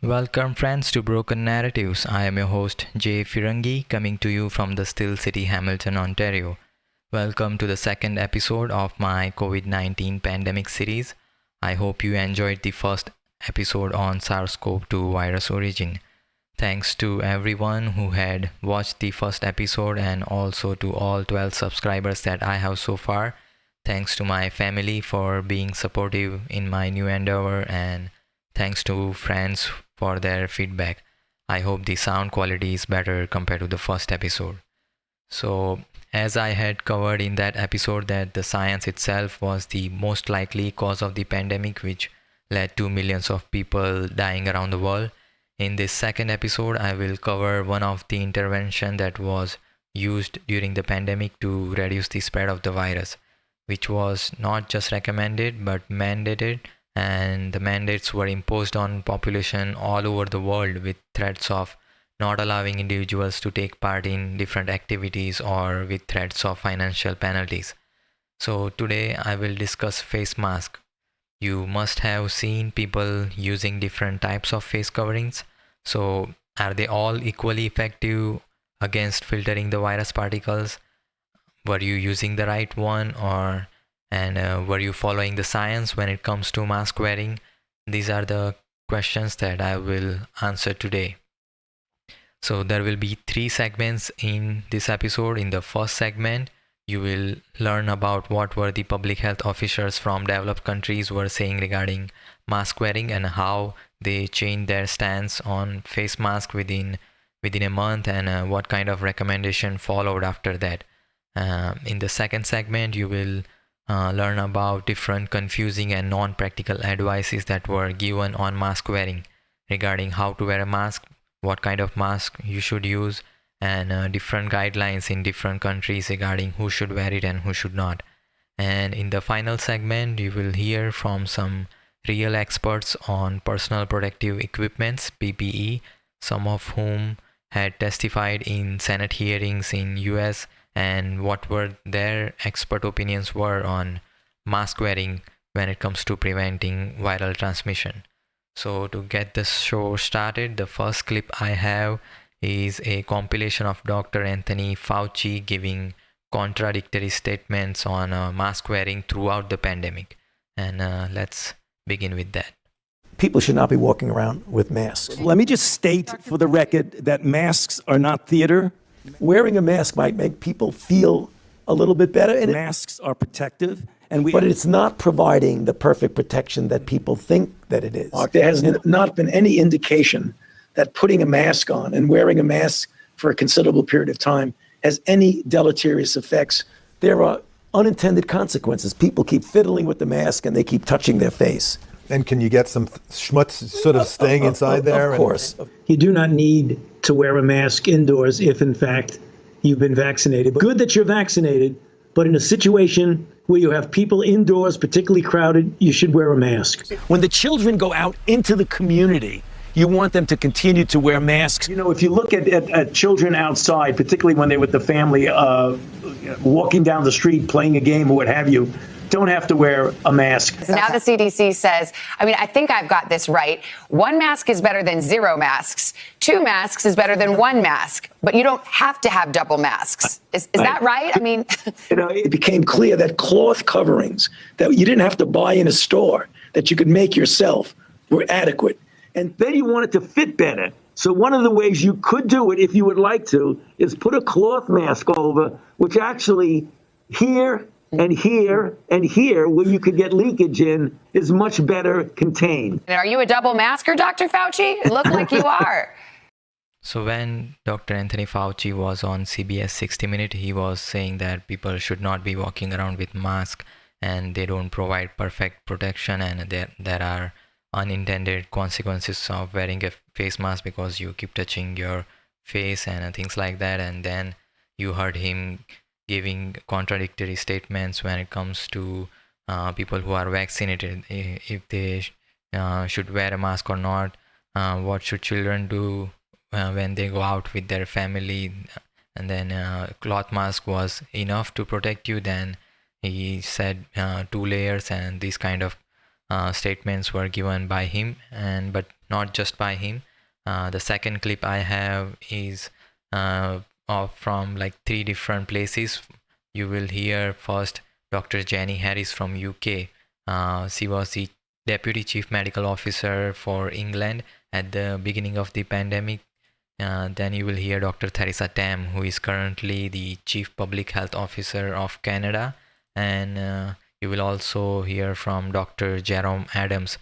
Welcome, friends, to Broken Narratives. I am your host, Jay Firangi, coming to you from the Still City, Hamilton, Ontario. Welcome to the second episode of my COVID 19 pandemic series. I hope you enjoyed the first episode on SARS-CoV-2 virus origin. Thanks to everyone who had watched the first episode and also to all 12 subscribers that I have so far. Thanks to my family for being supportive in my new endeavor, and thanks to friends for their feedback. I hope the sound quality is better compared to the first episode. So, as I had covered in that episode, that the science itself was the most likely cause of the pandemic, which led to millions of people dying around the world. In this second episode, I will cover one of the intervention that was used during the pandemic to reduce the spread of the virus, which was not just recommended but mandated, and the mandates were imposed on population all over the world with threats of not allowing individuals to take part in different activities or with threats of financial penalties. So today I will discuss face mask. You must have seen people using different types of face coverings. So are they all equally effective against filtering the virus particles? Were you using the right one, or and were you following the science when it comes to mask wearing? These are the questions that I will answer today. So there will be three segments in this episode. In the first segment, you will learn about what were the public health officials from developed countries were saying regarding mask wearing and how they changed their stance on face mask within a month, and what kind of recommendation followed after that. In the second segment, you will learn about different confusing and non-practical advices that were given on mask wearing regarding how to wear a mask, what kind of mask you should use, and different guidelines in different countries regarding who should wear it and who should not. And in the final segment, you will hear from some real experts on personal protective equipments, PPE, some of whom had testified in Senate hearings in US, and what were their expert opinions were on mask wearing when it comes to preventing viral transmission. So to get this show started, the first clip I have is a compilation of Dr. Anthony Fauci giving contradictory statements on mask wearing throughout the pandemic. And let's begin with that. People should not be walking around with masks. Let me just state for the record that masks are not theater. Wearing a mask might make people feel a little bit better, and masks are protective, but it's not providing the perfect protection that people think that it is. There has not been any indication that putting a mask on and wearing a mask for a considerable period of time has any deleterious effects. There are unintended consequences. People keep fiddling with the mask and they keep touching their face. And can you get some schmutz sort of staying inside there? Of course. You do not need to wear a mask indoors if, in fact, you've been vaccinated. Good that you're vaccinated, but in a situation where you have people indoors, particularly crowded, you should wear a mask. When the children go out into the community, you want them to continue to wear masks. You know, if you look at children outside, particularly when they're with the family, walking down the street, playing a game or what have you, don't have to wear a mask. Now the CDC says, I think I've got this right. One mask is better than zero masks. Two masks is better than one mask. But you don't have to have double masks. Is that right? It became clear that cloth coverings that you didn't have to buy in a store, that you could make yourself, were adequate. And then you want it to fit better. So one of the ways you could do it, if you would like to, is put a cloth mask over, which actually here and here and here, where you could get leakage in, is much better contained. And are you a double masker, Dr. Fauci? It looked like you are. So when Dr. Anthony Fauci was on CBS 60 Minutes, he was saying that people should not be walking around with masks and they don't provide perfect protection, and there are unintended consequences of wearing a face mask because you keep touching your face and things like that. And then you heard him giving contradictory statements when it comes to people who are vaccinated, if they should wear a mask or not, what should children do when they go out with their family, and then cloth mask was enough to protect you. Then he said 2 layers and these kind of statements were given by him, but not just by him. The second clip I have is from like 3 different places. You will hear first Dr. Jenny Harries from UK. She was the Deputy Chief Medical Officer for England at the beginning of the pandemic. Then you will hear Dr. Theresa Tam, who is currently the Chief Public Health Officer of Canada. And you will also hear from Dr. Jerome Adams,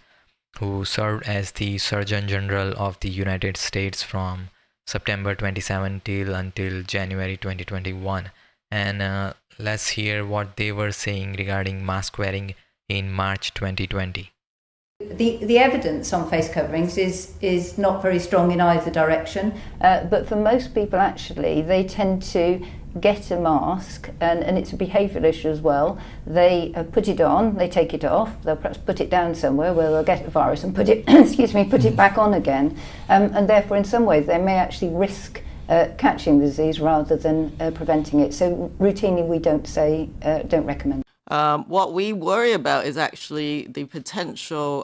who served as the Surgeon General of the United States from September 2017 until January 2021. And let's hear what they were saying regarding mask wearing in March 2020. The evidence on face coverings is not very strong in either direction, but for most people actually they tend to get a mask, and it's a behavioural issue as well. They put it on, they take it off, they'll perhaps put it down somewhere where they'll get the virus and put it put it back on again, and therefore in some ways they may actually risk catching the disease rather than preventing it. So routinely we don't recommend. What we worry about is actually the potential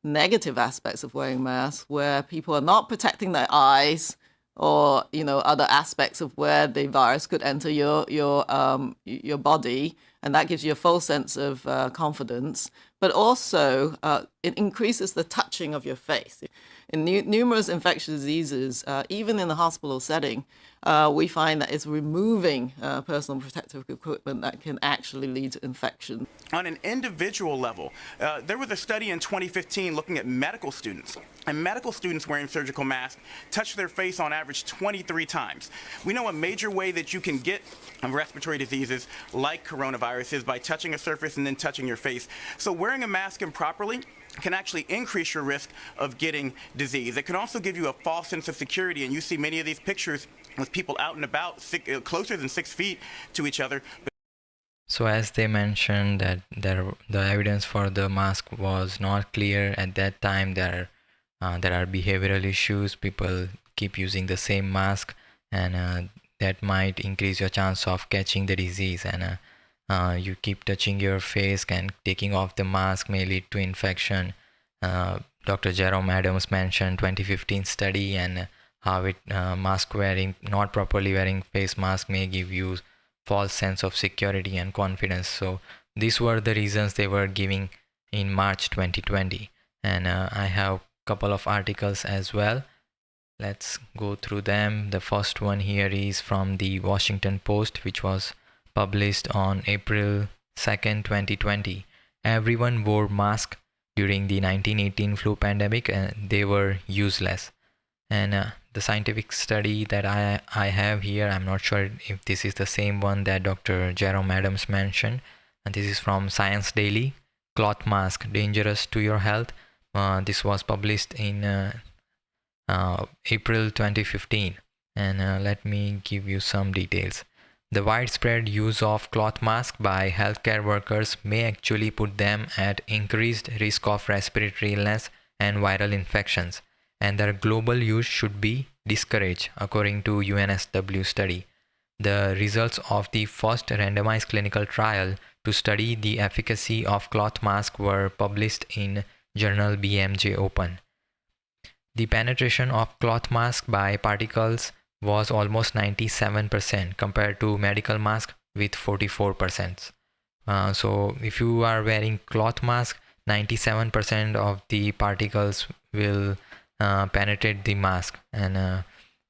negative aspects of wearing masks, where people are not protecting their eyes, or other aspects of where the virus could enter your body, and that gives you a false sense of confidence. But also, it increases the touching of your face. In numerous infectious diseases, even in the hospital setting, we find that it's removing personal protective equipment that can actually lead to infection. On an individual level, there was a study in 2015 looking at medical students. And medical students wearing surgical masks touch their face on average 23 times. We know a major way that you can get respiratory diseases like coronavirus is by touching a surface and then touching your face. So wearing a mask improperly can actually increase your risk of getting disease. It can also give you a false sense of security, and you see many of these pictures with people out and about closer than 6 feet to each other. So as they mentioned that the evidence for the mask was not clear at that time, there are behavioral issues. People keep using the same mask, and that might increase your chance of catching the disease. And you keep touching your face, and taking off the mask may lead to infection. Dr. Jerome Adams mentioned 2015 study and how not properly wearing face mask may give you false sense of security and confidence. So these were the reasons they were giving in March 2020. And I have a couple of articles as well. Let's go through them. The first one here is from the Washington Post, which was published on April 2nd, 2020. Everyone wore masks during the 1918 flu pandemic, and they were useless. And the scientific study that I have here, I'm not sure if this is the same one that Dr. Jerome Adams mentioned, and this is from Science Daily. Cloth mask dangerous to your health. This was published in April 2015, and let me give you some details. The widespread use of cloth masks by healthcare workers may actually put them at increased risk of respiratory illness and viral infections, and their global use should be discouraged, according to UNSW study. The results of the first randomized clinical trial to study the efficacy of cloth masks were published in journal BMJ Open. The penetration of cloth mask by particles was almost 97% compared to medical mask with 44%. So if you are wearing cloth mask, 97% of the particles will penetrate the mask, and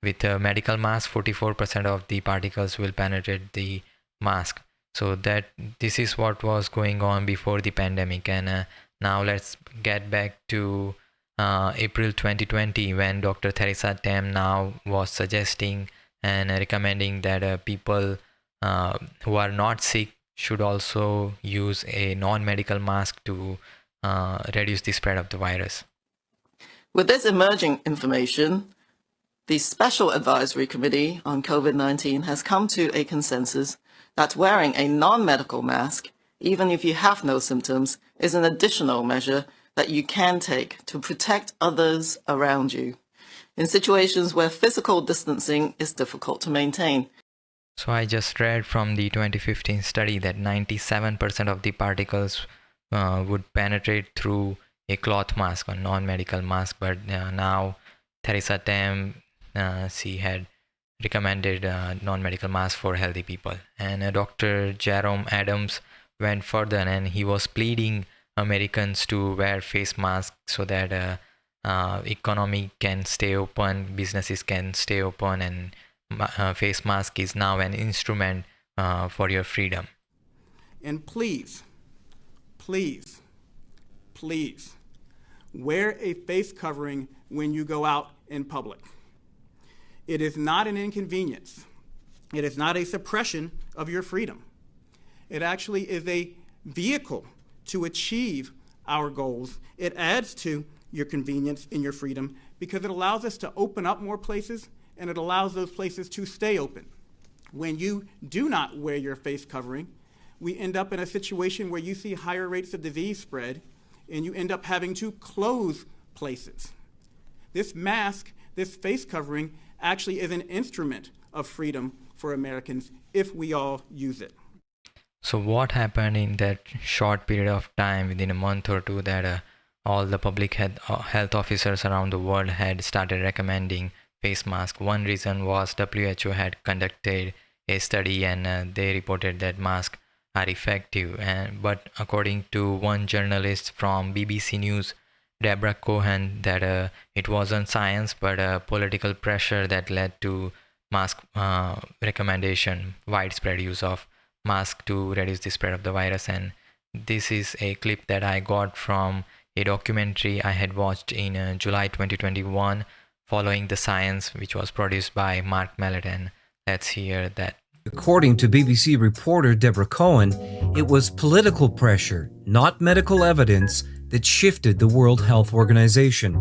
with a medical mask, 44% of the particles will penetrate the mask. So this is what was going on before the pandemic. And now let's get back to April 2020, when Dr. Theresa Tam now was suggesting and recommending that people who are not sick should also use a non-medical mask to reduce the spread of the virus. With this emerging information, the Special Advisory Committee on COVID-19 has come to a consensus that wearing a non-medical mask, even if you have no symptoms, is an additional measure that you can take to protect others around you in situations where physical distancing is difficult to maintain. So I just read from the 2015 study that 97% of the particles would penetrate through a cloth mask or non-medical mask, but now Theresa Tam, she had recommended non-medical masks for healthy people. And Dr. Jerome Adams went further, and he was pleading Americans to wear face masks so that economy can stay open, businesses can stay open, and face mask is now an instrument for your freedom. And please, please, please, wear a face covering when you go out in public. It is not an inconvenience. It is not a suppression of your freedom. It actually is a vehicle to achieve our goals. It adds to your convenience and your freedom because it allows us to open up more places, and it allows those places to stay open. When you do not wear your face covering, we end up in a situation where you see higher rates of disease spread, and you end up having to close places. This mask, this face covering, actually is an instrument of freedom for Americans if we all use it. So what happened in that short period of time, within a month or two, that all the public health officers around the world had started recommending face masks? One reason was WHO had conducted a study, and they reported that masks are effective. But according to one journalist from BBC News, Deborah Cohen, that it wasn't science but political pressure that led to mask recommendation, widespread use of mask to reduce the spread of the virus. And this is a clip that I got from a documentary I had watched in July 2021, Following the Science, which was produced by Mark Mallet. And let's hear that. According to BBC reporter Deborah Cohen, it was political pressure, not medical evidence, that shifted the World Health Organization.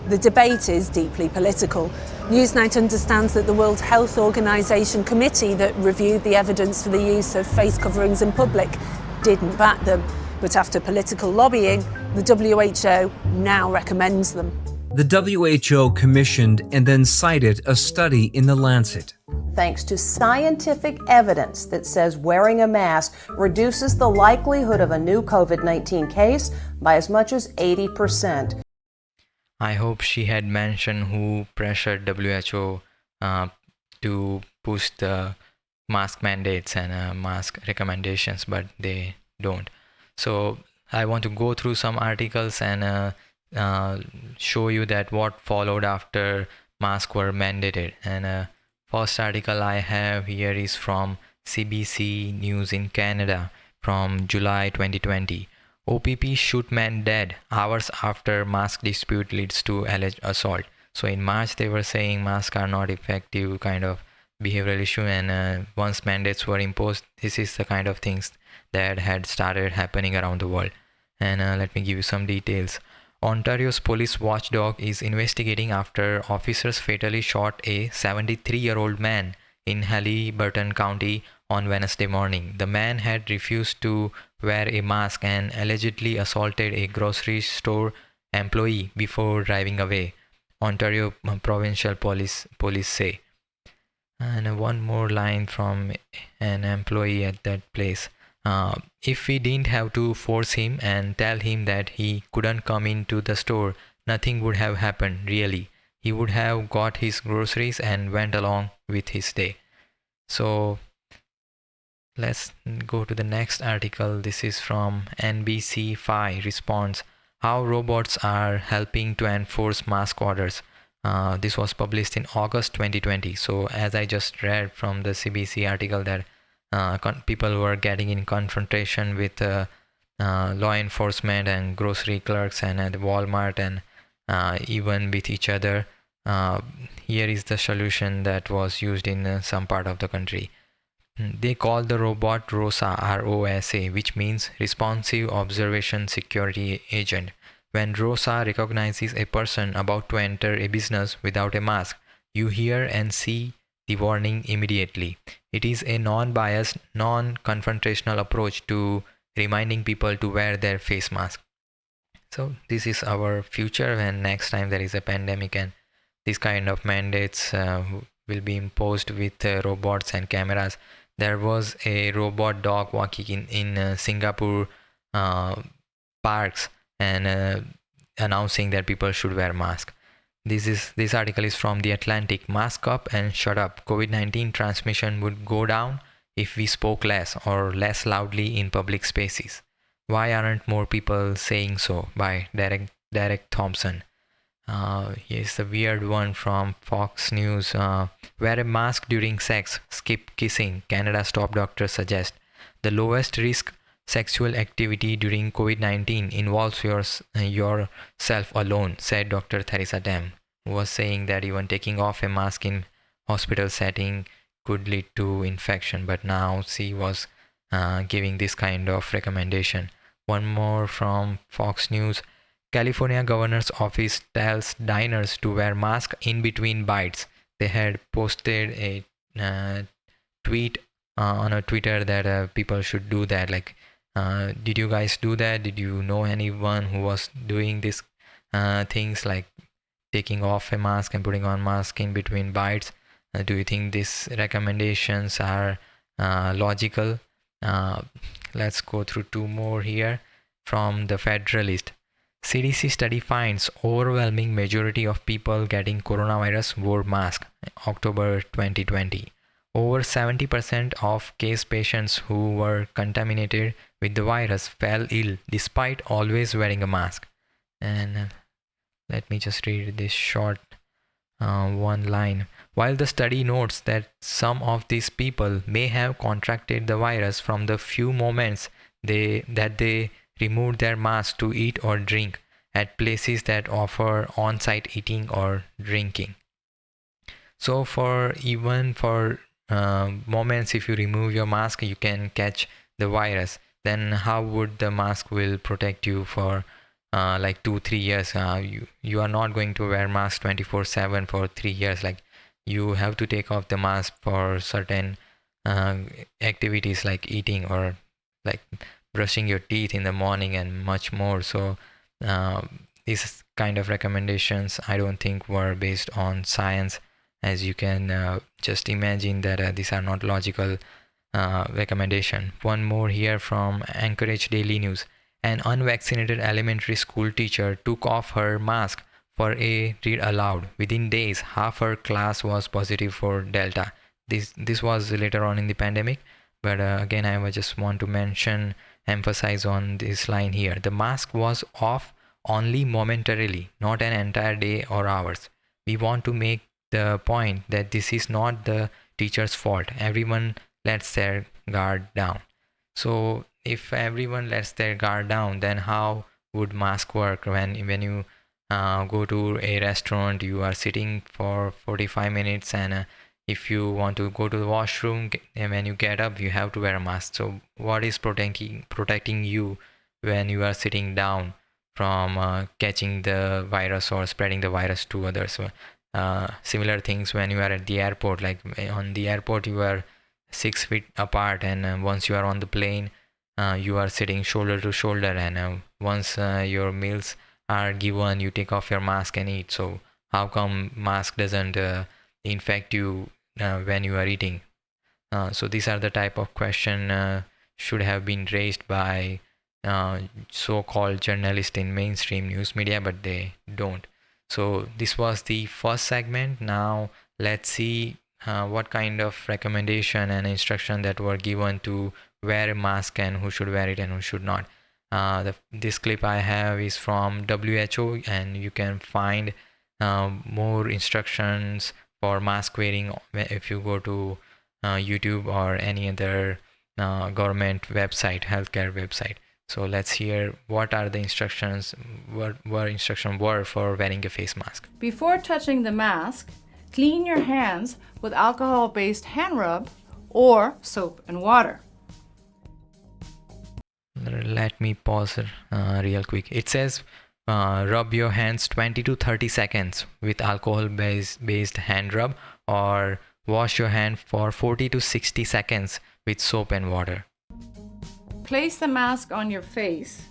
The debate is deeply political. Newsnight understands that the World Health Organization committee that reviewed the evidence for the use of face coverings in public didn't back them. But after political lobbying, the WHO now recommends them. The WHO commissioned and then cited a study in The Lancet. Thanks to scientific evidence that says wearing a mask reduces the likelihood of a new COVID-19 case by as much as 80%. I hope she had mentioned who pressured WHO to push the mask mandates and mask recommendations, but they don't. So I want to go through some articles and show you that what followed after masks were mandated. And first article I have here is from CBC News in Canada from July 2020. OPP shoot man dead hours after mask dispute leads to alleged assault. So in March they were saying masks are not effective, kind of behavioral issue, and once mandates were imposed, this is the kind of things that had started happening around the world. And let me give you some details. Ontario's police watchdog is investigating after officers fatally shot a 73-year-old man in Haliburton County on Wednesday morning. The man had refused to wear a mask and allegedly assaulted a grocery store employee before driving away, Ontario Provincial Police say. And one more line from an employee at that place. If we didn't have to force him and tell him that he couldn't come into the store, nothing would have happened, really. He would have got his groceries and went along with his day. So let's go to the next article. This is from NBC5 responds, how robots are helping to enforce mask orders. This was published in August 2020. So as I just read from the CBC article that people were getting in confrontation with law enforcement and grocery clerks and at Walmart and even with each other. Here is the solution that was used in some part of the country. They call the robot ROSA, R-O-S-A, which means Responsive Observation Security Agent. When ROSA recognizes a person about to enter a business without a mask, you hear and see the warning immediately. It is a non-biased, non-confrontational approach to reminding people to wear their face mask. So this is our future when next time there is a pandemic and these kind of mandates will be imposed with robots and cameras. There was a robot dog walking in Singapore parks and announcing that people should wear masks. This article is from The Atlantic. Mask up and shut up. COVID-19 transmission would go down if we spoke less or less loudly in public spaces. Why aren't more people saying so? By Derek Thompson. Here's the weird one from Fox News. Wear a mask during sex. Skip kissing. Canada's top doctors suggest. The lowest risk sexual activity during COVID-19 involves yourself alone, said Dr. Theresa Tam, who was saying that even taking off a mask in hospital setting could lead to infection. But now she was giving this kind of recommendation. One more from Fox News. California governor's office tells diners to wear masks in between bites. They had posted a tweet on a Twitter that people should do that. Like, did you guys do that? Did you know anyone who was doing these things like taking off a mask and putting on mask in between bites? Do you think these recommendations are logical? Let's go through two more here from the Federalist. CDC study finds overwhelming majority of people getting coronavirus wore masks. October 2020. Over 70% of case patients who were contaminated with the virus fell ill despite always wearing a mask. And let me just read this short one line. While the study notes that some of these people may have contracted the virus from the few moments that they removed their mask to eat or drink at places that offer on-site eating or drinking. So for moments, if you remove your mask, you can catch the virus. Then how would the mask will protect you for like 2-3 years? You are not going to wear mask 24/7 for 3 years. Like, you have to take off the mask for certain activities like eating or like brushing your teeth in the morning and much more. So these kind of recommendations I don't think were based on science, as you can just imagine that these are not logical recommendation. One more here from Anchorage Daily News. An unvaccinated elementary school teacher took off her mask for a read aloud. Within days, half her class was positive for Delta. This was later on in the pandemic, but again I just want to emphasize on this line here. The mask was off only momentarily, not an entire day or hours. We want to make the point that this is not the teacher's fault. Everyone lets their guard down. So if everyone lets their guard down, then how would mask work? When you go to a restaurant, you are sitting for 45 minutes and if you want to go to the washroom and when you get up, you have to wear a mask. So what is protecting you when you are sitting down from catching the virus or spreading the virus to others? So, similar things when you are at the airport. Like on the airport, you are 6 feet apart, and once you are on the plane, you are sitting shoulder to shoulder, and once your meals are given, you take off your mask and eat. So how come mask doesn't infect you when you are eating? So these are the type of question should have been raised by so-called journalists in mainstream news media, but they don't. So this was the first segment. Now let's see what kind of recommendation and instruction that were given to wear a mask and who should wear it and who should not. This clip I have is from WHO, and you can find more instructions for mask wearing if you go to YouTube or any other government website, healthcare website. So let's hear what are the instructions, what instructions were for wearing a face mask. Before touching the mask, clean your hands with alcohol-based hand rub or soap and water. Let me pause real quick. It says rub your hands 20 to 30 seconds with alcohol-based hand rub, or wash your hand for 40 to 60 seconds with soap and water. Place the mask on your face,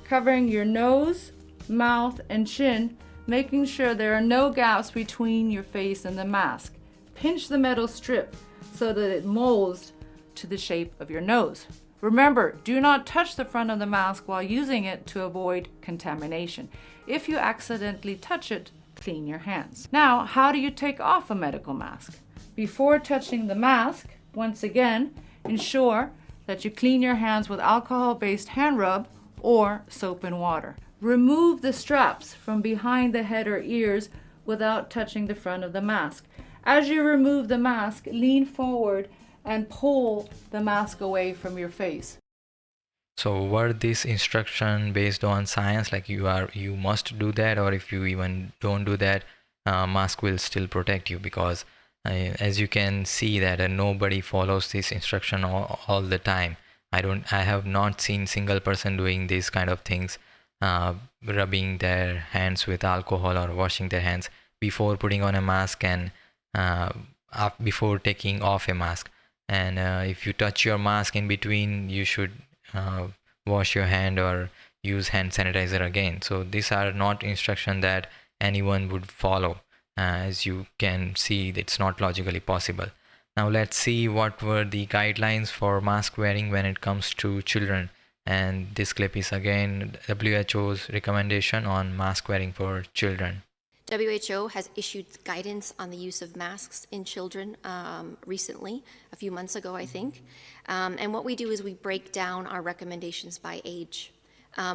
covering your nose, mouth, and chin, making sure there are no gaps between your face and the mask. Pinch the metal strip so that it molds to the shape of your nose. Remember, do not touch the front of the mask while using it to avoid contamination. If you accidentally touch it, clean your hands. Now, how do you take off a medical mask? Before touching the mask, once again, ensure that you clean your hands with alcohol-based hand rub or soap and water. Remove the straps from behind the head or ears without touching the front of the mask. As you remove the mask, lean forward and pull the mask away from your face. So were this instruction based on science, like you must do that, or if you even don't do that, mask will still protect you? Because as you can see that nobody follows this instruction all the time. I have not seen single person doing these kind of things, rubbing their hands with alcohol or washing their hands before putting on a mask and before taking off a mask. And if you touch your mask in between, you should wash your hand or use hand sanitizer again. So these are not instructions that anyone would follow. As you can see, it's not logically possible. Now let's see what were the guidelines for mask wearing when it comes to children. And this clip is again WHO's recommendation on mask wearing for children. WHO has issued guidance on the use of masks in children recently, a few months ago, I think. And what we do is we break down our recommendations by age.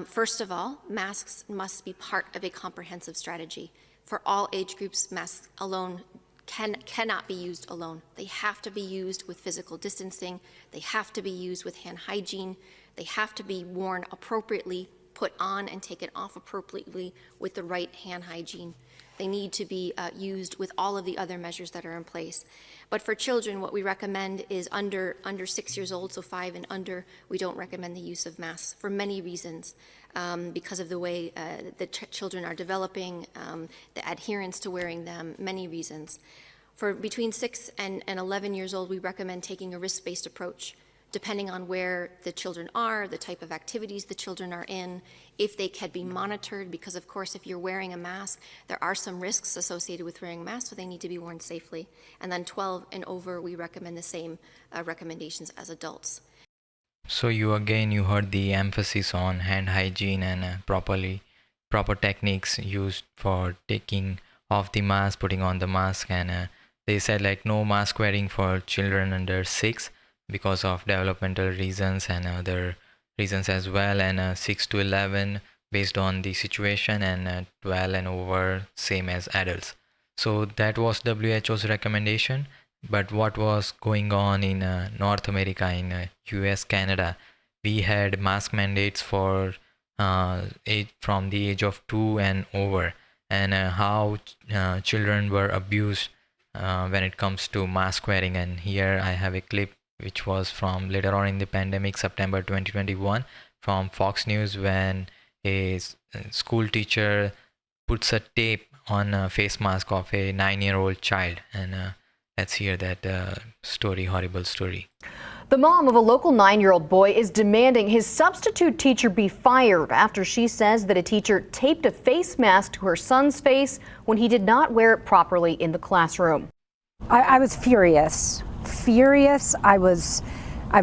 First of all, masks must be part of a comprehensive strategy. For all age groups, masks alone cannot be used alone. They have to be used with physical distancing. They have to be used with hand hygiene. They have to be worn appropriately, put on and taken off appropriately with the right hand hygiene. They need to be used with all of the other measures that are in place. But for children, what we recommend is under 6 years old, so 5 and under, we don't recommend the use of masks for many reasons, because of the way the children are developing, the adherence to wearing them, many reasons. For between 6 and 11 years old, we recommend taking a risk-based approach, depending on where the children are, the type of activities the children are in, if they can be monitored, because of course if you're wearing a mask, there are some risks associated with wearing a mask, so they need to be worn safely. And then 12 and over, we recommend the same recommendations as adults. So you heard the emphasis on hand hygiene and proper techniques used for taking off the mask, putting on the mask, and they said like no mask wearing for children under 6 because of developmental reasons and other reasons as well, and 6 to 11 based on the situation, and 12 and over same as adults. So that was WHO's recommendation. But what was going on in North America, in US, Canada? We had mask mandates for from the age of 2 and over, and how children were abused when it comes to mask wearing. And here I have a clip which was from later on in the pandemic, September 2021, from Fox News, when a school teacher puts a tape on a face mask of a 9-year-old child. And let's hear that story, horrible story. The mom of a local 9-year-old boy is demanding his substitute teacher be fired after she says that a teacher taped a face mask to her son's face when he did not wear it properly in the classroom. I was furious. I was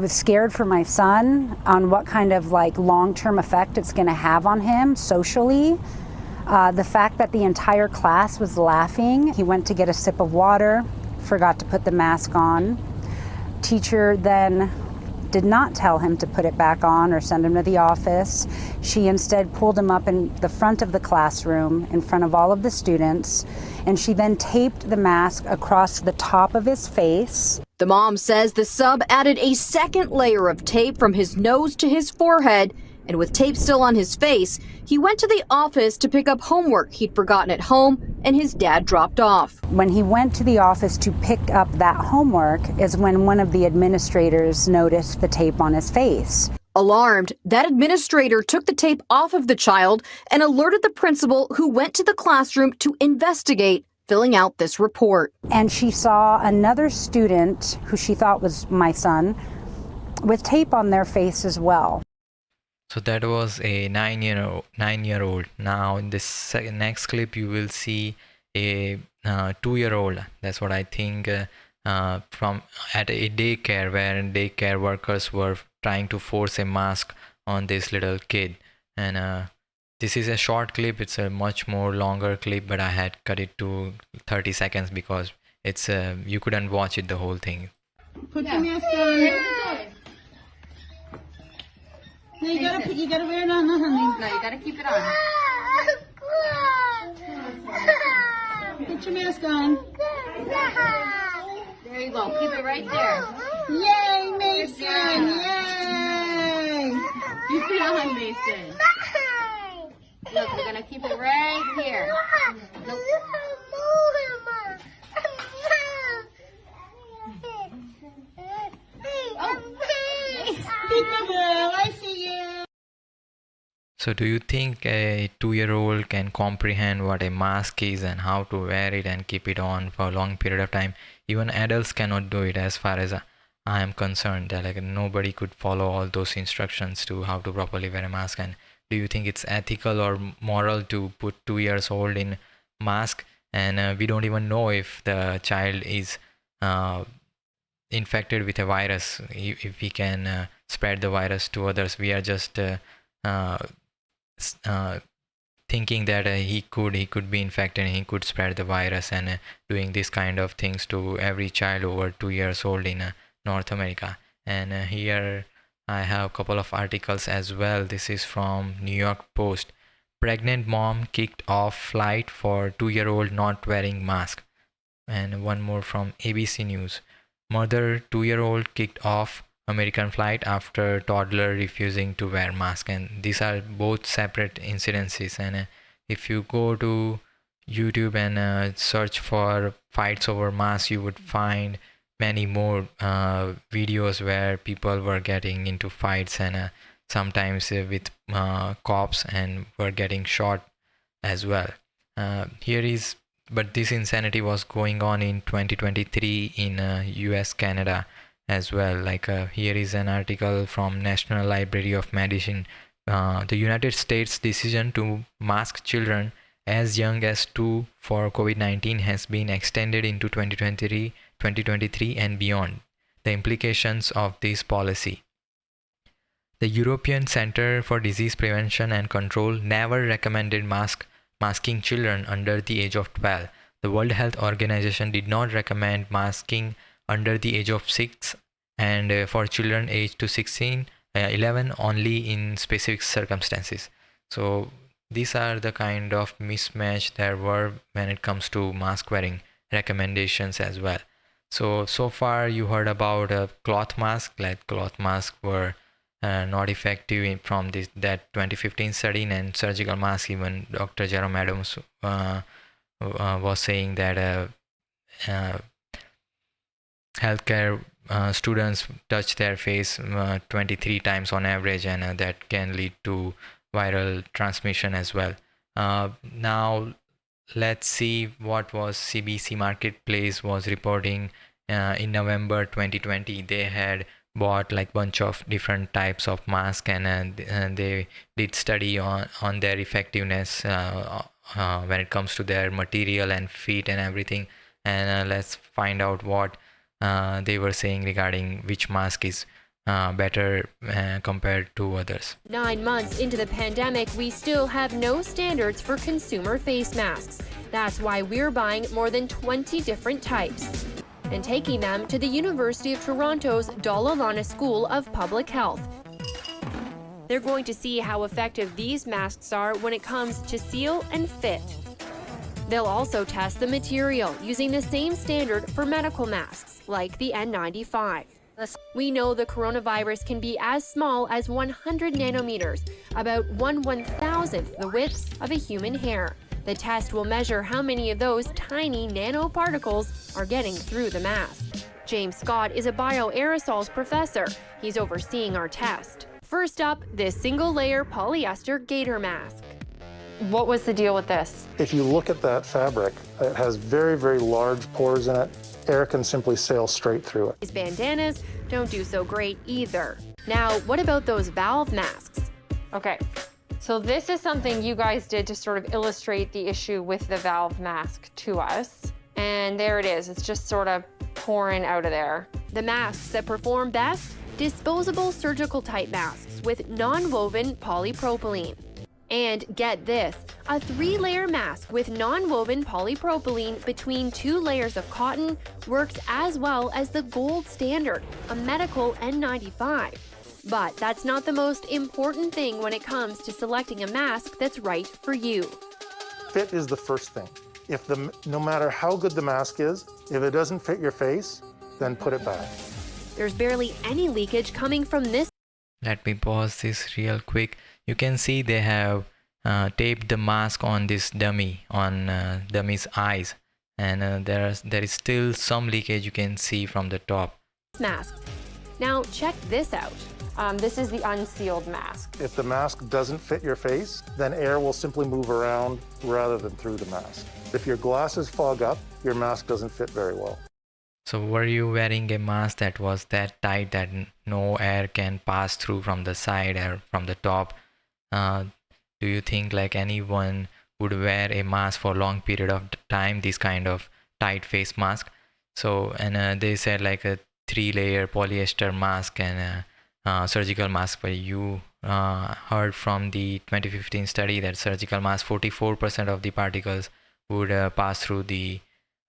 scared for my son on what kind of long-term effect it's going to have on him socially. The fact that the entire class was laughing. He went to get a sip of water, forgot to put the mask on. Teacher then did not tell him to put it back on or send him to the office. She instead pulled him up in the front of the classroom in front of all of the students, and she then taped the mask across the top of his face. The mom says the sub added a second layer of tape from his nose to his forehead, and with tape still on his face, he went to the office to pick up homework he'd forgotten at home and his dad dropped off. When he went to the office to pick up that homework is when one of the administrators noticed the tape on his face. Alarmed, that administrator took the tape off of the child and alerted the principal, who went to the classroom to investigate, filling out this report. And she saw another student who she thought was my son with tape on their face as well. So that was a 9-year-old. Now in this next clip you will see a 2-year-old. That's what I think from at a daycare, where daycare workers were trying to force a mask on this little kid. And this is a short clip. It's a much more longer clip, but I had cut it to 30 seconds because it's you couldn't watch it the whole thing. Put your mask on. No, you gotta wear it on, honey. No, you gotta keep it on. Put your mask on. There you go. Keep it right there. Yay, Mason! Yay! Keep it on, Mason. Look, we're gonna keep it right here. Nope. Peekaboo, I see you. So do you think a 2-year-old can comprehend what a mask is and how to wear it and keep it on for a long period of time? Even adults cannot do it, as far as I am concerned. That like nobody could follow all those instructions to how to properly wear a mask. And do you think it's ethical or moral to put 2 years old in mask, and we don't even know if the child is infected with a virus, if he can spread the virus to others? We are just thinking that he could be infected and he could spread the virus, and doing this kind of things to every child over 2 years old in North America. And here I have a couple of articles as well. This is from New York Post. Pregnant mom kicked off flight for 2-year-old not wearing mask. And one more from ABC News. Mother 2-year-old kicked off American flight after toddler refusing to wear mask. And these are both separate incidences. And if you go to YouTube and search for fights over masks, you would find many more videos where people were getting into fights, and sometimes with cops, and were getting shot as well. But this insanity was going on in 2023 in US, Canada as well. Like here is an article from National Library of Medicine. The United States decision to mask children as young as 2 for COVID-19 has been extended into 2023 and beyond. The implications of this policy. The European Centre for Disease Prevention and Control never recommended masking children under the age of 12. The World Health Organization did not recommend masking under the age of 6, and for children aged to 11 only in specific circumstances. So these are the kind of mismatch there were when it comes to mask wearing recommendations as well. So far you heard about a cloth mask. Like cloth masks were not effective from that 2015 study, and surgical mask, even Dr. Jerome Adams was saying that healthcare students touch their face 23 times on average, and that can lead to viral transmission as well. Now let's see what was CBC Marketplace was reporting in November 2020. They had bought like bunch of different types of masks, and they did study on their effectiveness when it comes to their material and fit and everything. And let's find out what they were saying regarding which mask is better compared to others. 9 months into the pandemic, we still have no standards for consumer face masks. That's why we're buying more than 20 different types and taking them to the University of Toronto's Dalla Lana School of Public Health. They're going to see how effective these masks are when it comes to seal and fit. They'll also test the material using the same standard for medical masks, like the N95. We know the coronavirus can be as small as 100 nanometers, about 1/1000th the width of a human hair. The test will measure how many of those tiny nanoparticles are getting through the mask. James Scott is a bioaerosols professor. He's overseeing our test. First up, this single-layer polyester gaiter mask. What was the deal with this? If you look at that fabric, it has very, very large pores in it. Air can simply sail straight through it. These bandanas don't do so great either. Now, what about those valve masks? Okay, so this is something you guys did to sort of illustrate the issue with the valve mask to us. And there it is. It's just sort of torn out of there. The masks that perform best? Disposable surgical type masks with non-woven polypropylene. And get this, a 3-layer mask with non-woven polypropylene between 2 layers of cotton works as well as the gold standard, a medical N95. But that's not the most important thing when it comes to selecting a mask that's right for you. Fit is the first thing. No matter how good the mask is, if it doesn't fit your face, then put it back. There's barely any leakage coming from this. Let me pause this real quick. You can see they have taped the mask on this dummy, on dummy's eyes, and there is still some leakage you can see from the top. Mask. Now check this out. This is the unsealed mask. If the mask doesn't fit your face, then air will simply move around rather than through the mask. If your glasses fog up, your mask doesn't fit very well. So were you wearing a mask that was that tight that no air can pass through from the side or from the top? Do you think like anyone would wear a mask for a long period of time, this kind of tight face mask? So, and they said like a 3-layer polyester mask and surgical mask, but you heard from the 2015 study that surgical mask, 44% of the particles would pass through the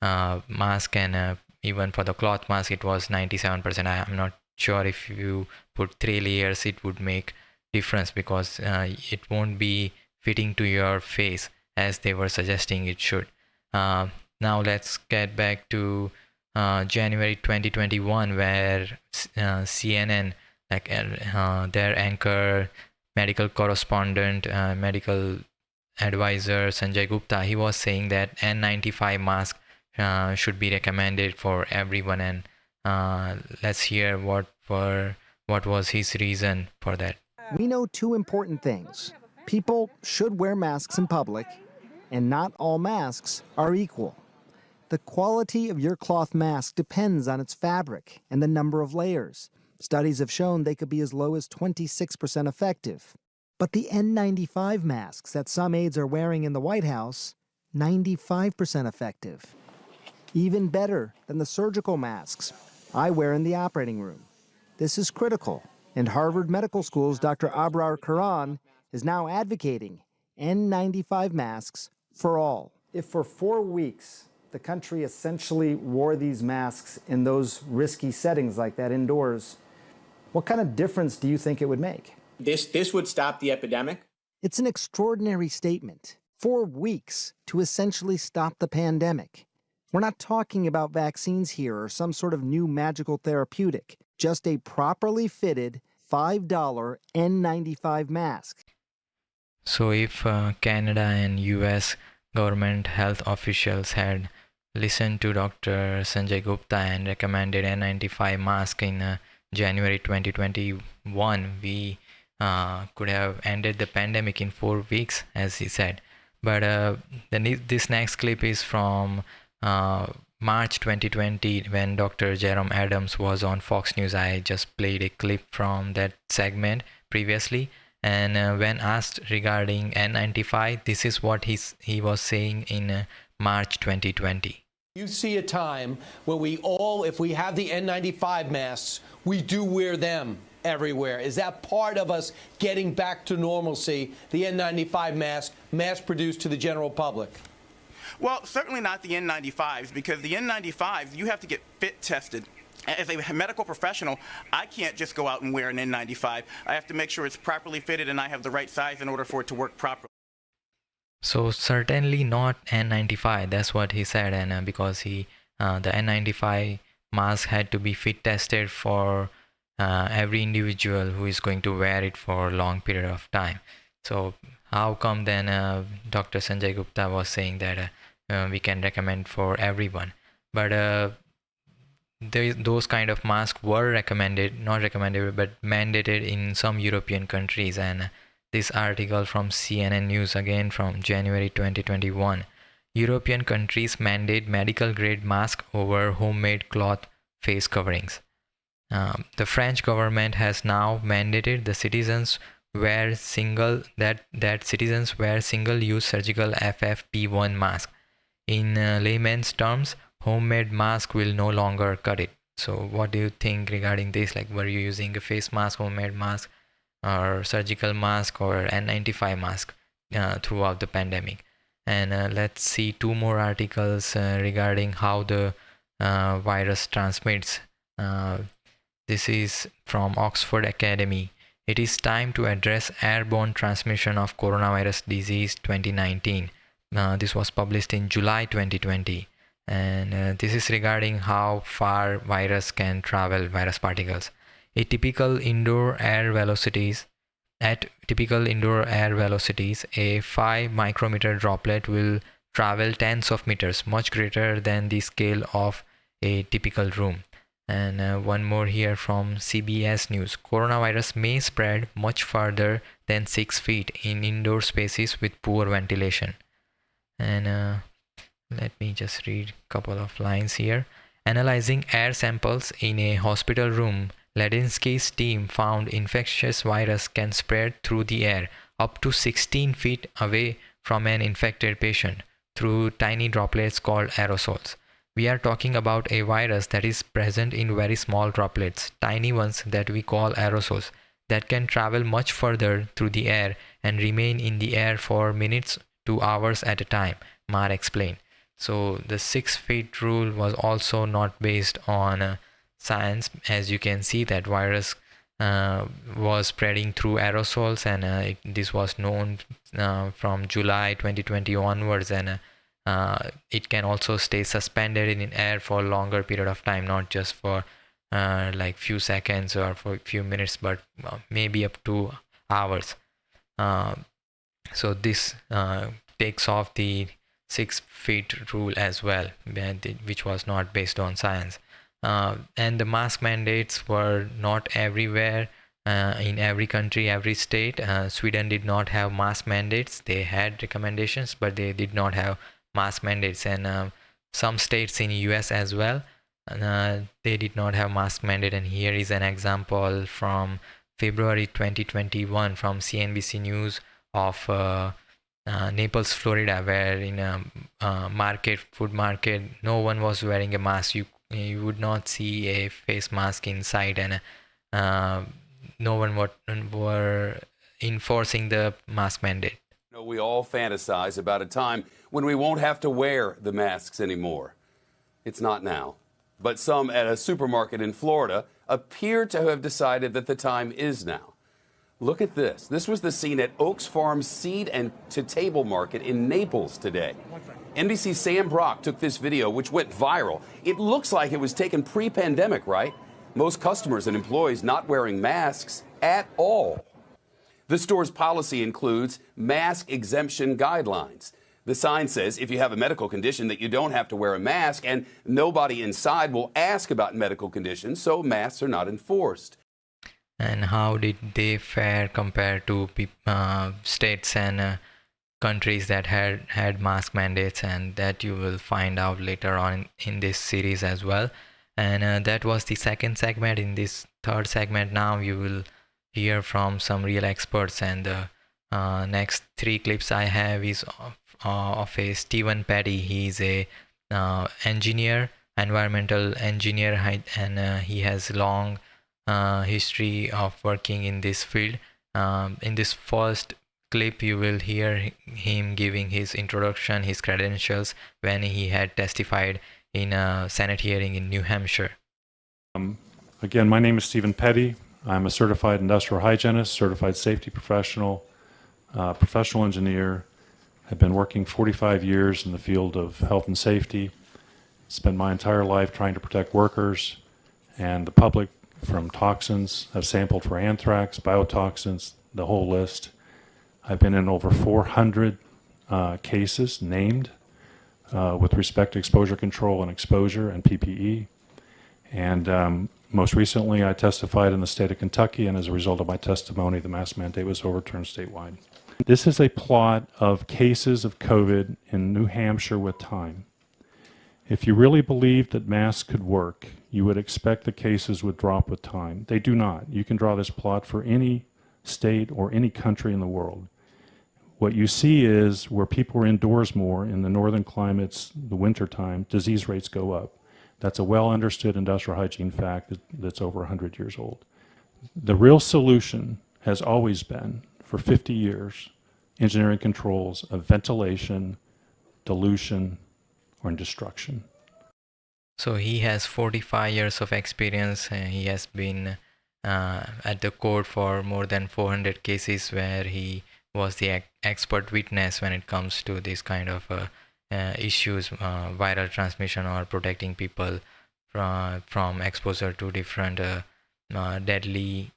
mask, and even for the cloth mask it was 97%. I'm not sure if you put 3 layers it would make difference, because it won't be fitting to your face as they were suggesting it should. Now let's get back to January 2021, where CNN, like their anchor, medical correspondent, medical advisor Sanjay Gupta, he was saying that N95 mask should be recommended for everyone, and let's hear what was his reason for that. We know 2 important things. People should wear masks in public, and not all masks are equal. The quality of your cloth mask depends on its fabric and the number of layers. Studies have shown they could be as low as 26% effective. But the N95 masks that some aides are wearing in the White House, 95% effective. Even better than the surgical masks I wear in the operating room. This is critical, and Harvard Medical School's Dr. Abrar Karan is now advocating N95 masks for all. If for 4 weeks the country essentially wore these masks in those risky settings like that indoors, what kind of difference do you think it would make? This would stop the epidemic. It's an extraordinary statement. 4 weeks to essentially stop the pandemic. We're not talking about vaccines here or some sort of new magical therapeutic, just a properly fitted $5 N95 mask. So if Canada and US government health officials had listened to Dr. Sanjay Gupta and recommended N95 mask in January 2021, we could have ended the pandemic in 4 weeks, as he said. But this next clip is from March 2020, when Dr. Jerome Adams was on Fox News. I just played a clip from that segment previously, and when asked regarding N95, this is what he was saying in March 2020. You see a time where we all, if we have the N95 masks, we do wear them everywhere. Is that part of us getting back to normalcy, the N95 mask, mass-produced to the general public? Well, certainly not the N95s, because the N95s, you have to get fit tested. As a medical professional, I can't just go out and wear an N95. I have to make sure it's properly fitted and I have the right size in order for it to work properly. So certainly not N95, that's what he said, and because the N95 mask had to be fit tested for every individual who is going to wear it for a long period of time. So how come then Dr. Sanjay Gupta was saying that we can recommend for everyone? But those kind of masks were recommended, not recommended, but mandated in some European countries. And this article from CNN News, again from January 2021. European countries mandate medical grade mask over homemade cloth face coverings. The French government has now mandated the citizens wear citizens wear single-use surgical FFP1 mask. In layman's terms, homemade mask will no longer cut it. So what do you think regarding this? Like, were you using a face mask, homemade mask, or surgical mask, or N95 mask throughout the pandemic? And let's see two more articles regarding how the virus transmits. This is from Oxford Academy. It is time to address airborne transmission of coronavirus disease 2019. This was published in July 2020. And this is regarding how far virus can travel, virus particles. At typical indoor air velocities, a 5 micrometer droplet will travel tens of meters, much greater than the scale of a typical room. And one more here from CBS News. Coronavirus may spread much farther than 6 feet in indoor spaces with poor ventilation. And let me just read a couple of lines here. Analyzing air samples in a hospital room, Ladinsky's team found infectious virus can spread through the air up to 16 feet away from an infected patient through tiny droplets called aerosols. We are talking about a virus that is present in very small droplets, tiny ones that we call aerosols, that can travel much further through the air and remain in the air for minutes to hours at a time, Marr explained. So the 6 feet rule was also not based on science, as you can see that virus was spreading through aerosols, and this was known from July 2020 onwards, and it can also stay suspended in air for a longer period of time, not just for like few seconds or for a few minutes, but maybe up to hours. So this takes off the 6 feet rule as well, which was not based on science. And the mask mandates were not everywhere, in every country, every state. Sweden did not have mask mandates. They had recommendations, but they did not have mask mandates. And some states in US as well, they did not have mask mandate. And here is an example from February 2021 from CNBC News of Naples, Florida, where in a food market, no one was wearing a mask. You would not see a face mask inside, and no one were enforcing the mask mandate. We all fantasize about a time when we won't have to wear the masks anymore. It's not now. But some at a supermarket in Florida appear to have decided that the time is now. Look at this. This was the scene at Oaks Farm Seed and to Table Market in Naples today. NBC's Sam Brock took this video, which went viral. It looks like it was taken pre-pandemic, right? Most customers and employees not wearing masks at all. The store's policy includes mask exemption guidelines. The sign says if you have a medical condition that you don't have to wear a mask, and nobody inside will ask about medical conditions, so masks are not enforced. And how did they fare compared to states and countries that had mask mandates? And that you will find out later on in this series as well. And that was the second segment. In this third segment now you will hear from some real experts, and the next 3 clips I have is of a Stephen Petty. He's a environmental engineer, and he has long history of working in this field. In this first clip you will hear him giving his introduction, his credentials, when he had testified in a Senate hearing in New Hampshire. Again, my name is Stephen Petty. I'm a certified industrial hygienist, certified safety professional, professional engineer. I've been working 45 years in the field of health and safety. Spent my entire life trying to protect workers and the public from toxins. I've sampled for anthrax, biotoxins, the whole list. I've been in over 400 cases named with respect to exposure control and exposure and PPE. And most recently, I testified in the state of Kentucky, and as a result of my testimony, the mask mandate was overturned statewide. This is a plot of cases of COVID in New Hampshire with time. If you really believed that masks could work, you would expect the cases would drop with time. They do not. You can draw this plot for any state or any country in the world. what you see is where people are indoors more in the northern climates, the winter time, disease rates go up. That's a well understood industrial hygiene fact that's over 100 years old. The real solution has always been, for 50 years, engineering controls of ventilation, dilution, or destruction. So he has 45 years of experience. He has been at the court for more than 400 cases where he was the expert witness when it comes to this kind of issues, viral transmission or protecting people from exposure to different deadly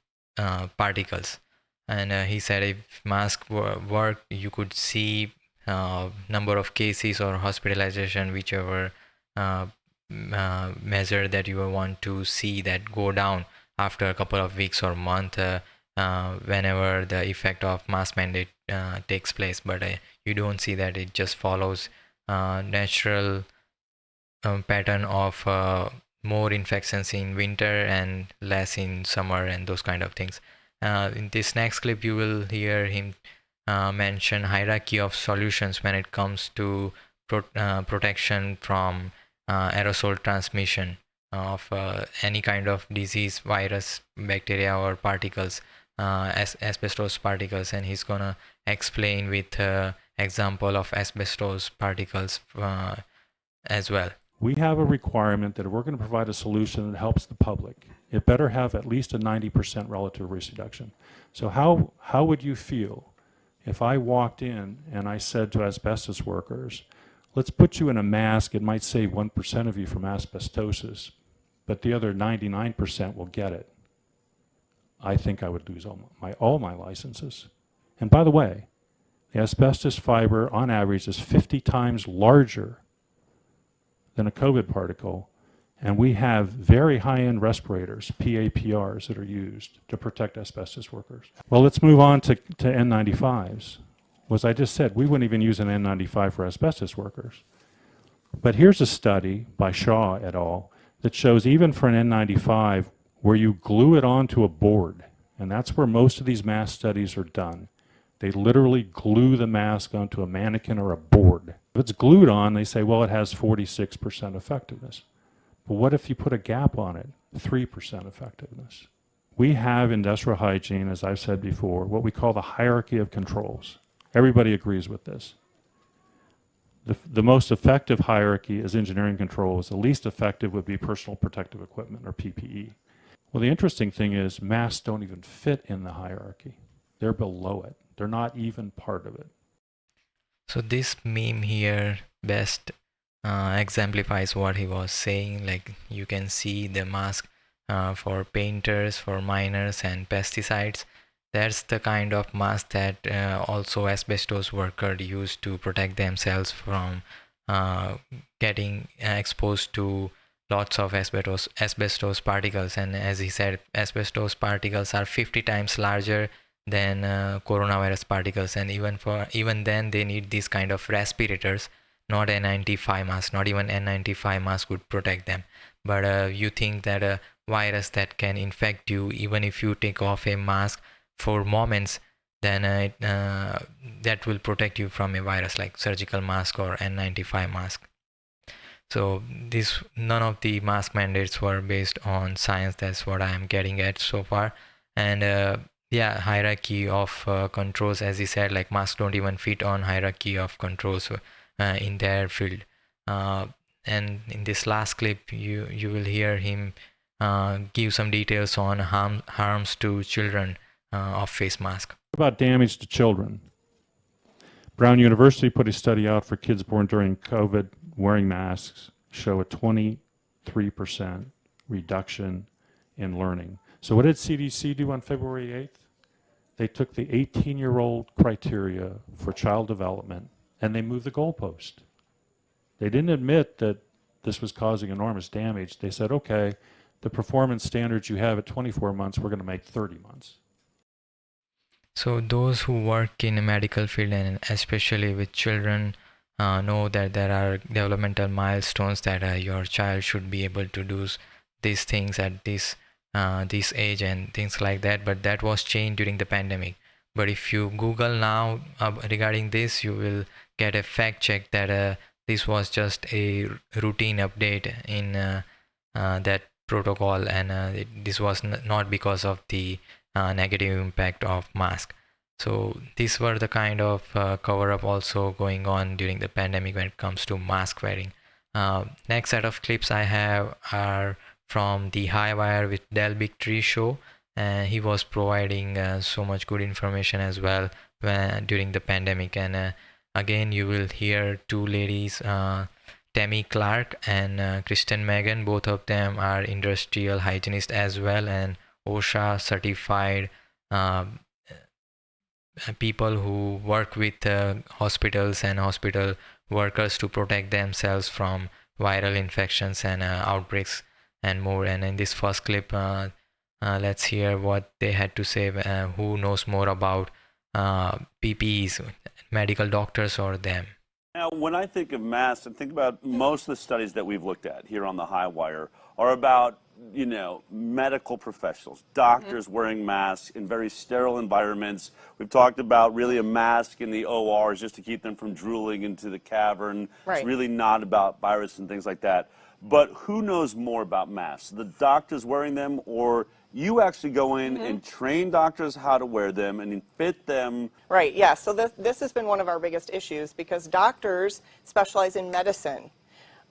particles. And he said if masks work, you could see number of cases or hospitalization, whichever measure that you want to see, that go down after a couple of weeks or month whenever the effect of mask mandate takes place. But you don't see that. It just follows natural pattern of more infections in winter and less in summer and those kind of things. In this next clip you will hear him mention hierarchy of solutions when it comes to protection from aerosol transmission of any kind of disease, virus, bacteria or particles, asbestos particles, and he's gonna explain with example of asbestos particles as well. We have a requirement that if we're going to provide a solution that helps the public, it better have at least a 90% relative risk reduction. So how would you feel if I walked in and I said to asbestos workers, let's put you in a mask, it might save 1% of you from asbestosis, but the other 99% will get it. I think I would lose all my licenses. And by the way, the asbestos fiber on average is 50 times larger than a COVID particle, and we have very high-end respirators, PAPRs, that are used to protect asbestos workers. Well, let's move on to N95s. As I just said, we wouldn't even use an N95 for asbestos workers. But here's a study by Shaw et al. That shows even for an N95 where you glue it onto a board, and that's where most of these mask studies are done. They literally glue the mask onto a mannequin or a board. If it's glued on, they say, well, it has 46% effectiveness. But what if you put a gap on it? 3% effectiveness. We have industrial hygiene, as I've said before, what we call the hierarchy of controls. Everybody agrees with this. The most effective hierarchy is engineering controls. The least effective would be personal protective equipment, or PPE. Well, the interesting thing is masks don't even fit in the hierarchy. They're below it. They're not even part of it. So this meme here best exemplifies what he was saying. Like you can see the mask for painters, for miners and pesticides. That's the kind of mask that also asbestos workers use to protect themselves from getting exposed to lots of asbestos particles. And as he said, asbestos particles are 50 times larger than coronavirus particles, and even then they need these kind of respirators, not N95 mask. Not even N95 mask would protect them. But you think that a virus that can infect you, even if you take off a mask for moments, then that will protect you from a virus, like surgical mask or N95 mask. So none of the mask mandates were based on science. That's what I am getting at so far. And yeah, hierarchy of controls, as he said, like masks don't even fit on hierarchy of controls in their field. And in this last clip, you will hear him give some details on harms to children of face mask. About damage to children. Brown University put a study out for kids born during COVID wearing masks, show a 23% reduction in learning. So what did CDC do on February 8th? They took the 18-year-old criteria for child development and they moved the goalpost. They didn't admit that this was causing enormous damage. They said, okay, the performance standards you have at 24 months, we're going to make 30 months. So those who work in a medical field, and especially with children, know that there are developmental milestones that your child should be able to do these things at this age and things like that. But that was changed during the pandemic. But if you Google now regarding this, you will get a fact check that this was just a routine update in that protocol, and this was not because of the negative impact of mask. So these were the kind of cover-up also going on during the pandemic when it comes to mask wearing. Next set of clips I have are from the High Wire with Del Bigtree show, and he was providing so much good information as well during the pandemic. And again, you will hear two ladies, Tammy Clark and Kristen Megan. Both of them are industrial hygienists as well, and OSHA certified people who work with hospitals and hospital workers to protect themselves from viral infections and outbreaks and more. And in this first clip, let's hear what they had to say. Who knows more about PPEs, medical doctors or them? Now, when I think of masks, I think about most of the studies that we've looked at here on the High Wire are about, you know, medical professionals, doctors wearing masks in very sterile environments. We've talked about really a mask in the ORs just to keep them from drooling into the cavern. Right. It's really not about virus and things like that. But who knows more about masks? The doctors wearing them, or you actually go in and train doctors how to wear them and fit them? Right, yeah. So this has been one of our biggest issues because doctors specialize in medicine.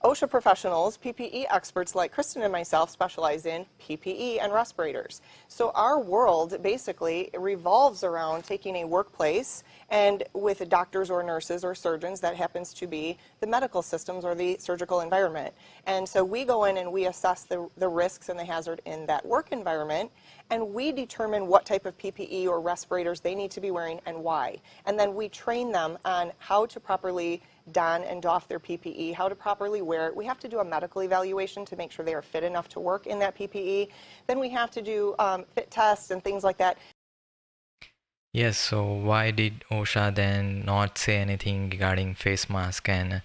OSHA professionals, PPE experts like Kristen and myself specialize in PPE and respirators. So our world basically revolves around taking a workplace and with doctors or nurses or surgeons, that happens to be the medical systems or the surgical environment. And so we go in and we assess the risks and the hazard in that work environment, and we determine what type of PPE or respirators they need to be wearing and why. And then we train them on how to properly don and doff their PPE, how to properly wear it. We have to do a medical evaluation to make sure they are fit enough to work in that PPE. Then we have to do fit tests and things like that. Yes, so why did OSHA then not say anything regarding face mask? And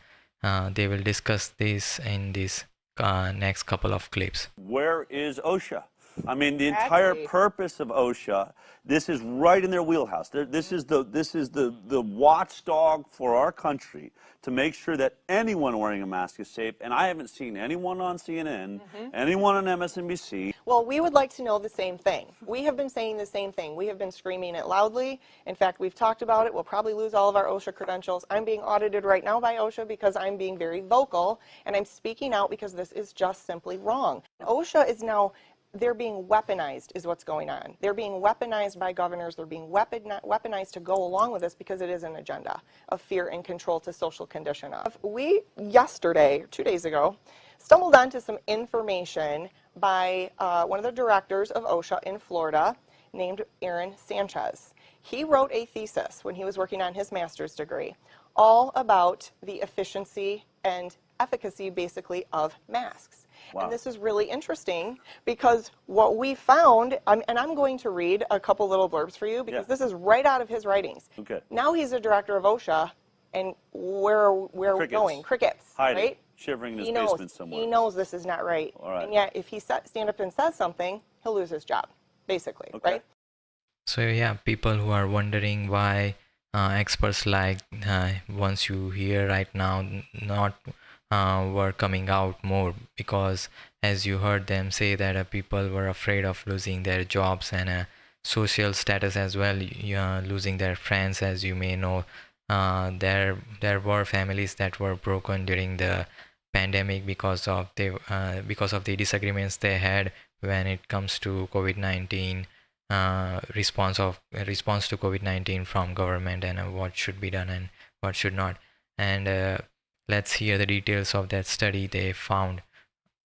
they will discuss this in this next couple of clips. Where is OSHA? I mean, the entire purpose of OSHA, this is right in their wheelhouse. This is the watchdog for our country to make sure that anyone wearing a mask is safe. And I haven't seen anyone on CNN, anyone on MSNBC. Well, we would like to know the same thing. We have been saying the same thing. We have been screaming it loudly. In fact, we've talked about it. We'll probably lose all of our OSHA credentials. I'm being audited right now by OSHA because I'm being very vocal, and I'm speaking out because this is just simply wrong. OSHA is now, they're being weaponized is what's going on. They're being weaponized by governors. They're being weaponized to go along with this because it is an agenda of fear and control to social condition of. We, yesterday, 2 days ago, stumbled onto some information by one of the directors of OSHA in Florida named Aaron Sanchez. He wrote a thesis when he was working on his master's degree all about the efficiency and efficacy, basically, of masks. Wow. And this is really interesting because what we found, and I'm going to read a couple little blurbs for you because this is right out of his writings. Okay. Now he's a director of OSHA, and where are we going? Crickets, hiding, right? shivering in his basement somewhere. He knows this is not right. All right. And yet, if he stand up and says something, he'll lose his job, basically, right? So yeah, people who are wondering why experts like ones you hear right now not were coming out more, because as you heard them say that people were afraid of losing their jobs and social status as well, losing their friends. As you may know, there were families that were broken during the pandemic because of the disagreements they had when it comes to COVID-19 response to COVID-19 from government, and what should be done and what should not. And let's hear the details of that study they found.